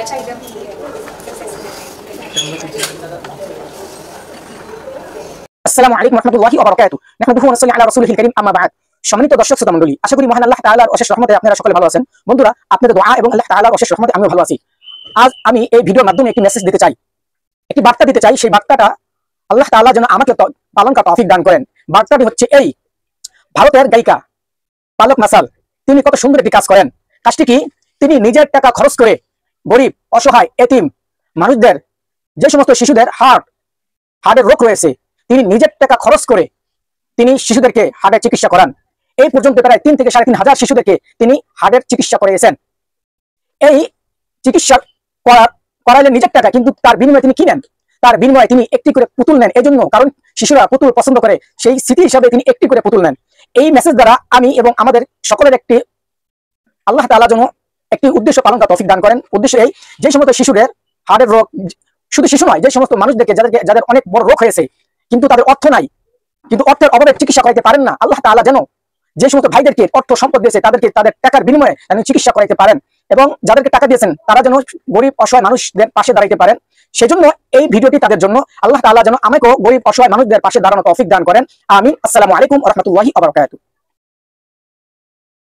baca idam আসসালামু আলাইকুম ওয়া রাহমাতুল্লাহি ওয়া বারাকাতুহু নাহমাদুহু ওয়া নুসাল্লি আলা রাসূলিহিল কারীম আম্মা বা'দ। সম্মানিত দর্শক শ্রোতা মণ্ডলী, আশা করি মহান আল্লাহ তাআলার অশেষ রহমতে আপনারা সকলে ভালো আছেন। বন্ধুরা, আপনাদের দোয়া এবং আল্লাহ তাআলার অশেষ রহমতে আমিও ভালো আছি। আজ আমি এই ভিডিওর মাধ্যমে একটি মেসেজ দিতে চাই, একটি বার্তা দিতে চাই। সেই বার্তাটা আল্লাহ তাআলা যেন আমাকে পালন করার তৌফিক দান করেন। বার্তাটি হচ্ছে এই: ভারতের গায়িকা পালক মাসাল তিনি কত সুন্দর একটি কাজ করেন। কাজটি কি? তিনি নিজের টাকা খরচ করে গরিব, অসহায়, এতিম মানুষদের, যে সমস্ত শিশুদের হার্টের রোগ রয়েছে, তিনি নিজের টাকা খরচ করে তিনি শিশুদেরকে হার্টের চিকিৎসা করান। এই পর্যন্ত প্রায় 3 থেকে 3.5 হাজার শিশুদেরকে তিনি হার্টের চিকিৎসা করিয়েছেন। এই চিকিৎসা করাইলেন নিজের টাকা, কিন্তু তার বিনিময়ে তিনি কি নেন? তার বিনিময়ে তিনি একটি করে পুতুল নেন। এই জন্য, কারণ শিশুরা পুতুল পছন্দ করে, সেই স্মৃতি হিসাবে তিনি একটি করে পুতুল নেন। এই মেসেজ দ্বারা আমি এবং আমাদের সকলের একটি আল্লাহ তাআলা যেন একটি উদ্দেশ্য পালন করার তৌফিক দান করেন। উদ্দেশ্য এই: যে সমস্ত শিশুদের হার্টের রোগ, শুধু শিশু নয়, যে সমস্ত মানুষদেরকে যাদের অনেক বড় রোগ হয়েছে, কিন্তু তাদের অর্থ নাই, কিন্তু অর্থের অভাবে চিকিৎসা করাইতে পারেন না, আল্লাহ তাআলা যেন যে সমস্ত ভাইদেরকে অর্থ সম্পদ দিয়েছে তাদেরকে তাদের টাকার বিনিময়ে চিকিৎসা করাইতে পারেন, এবং যাদেরকে টাকা দিয়েছেন তারা যেন গরিব অসহায় মানুষদের পাশে দাঁড়াইতে পারেন। সেজন্য এই ভিডিওটি তাদের জন্য। আল্লাহ তাআলা যেন আমাকেও গরিব অসহায় মানুষদের পাশে দাঁড়ানোর তৌফিক দান করেন। আমিন। আসসালামু আলাইকুম ওয়া রাহমাতুল্লাহি ওয়া বারাকাতুহু।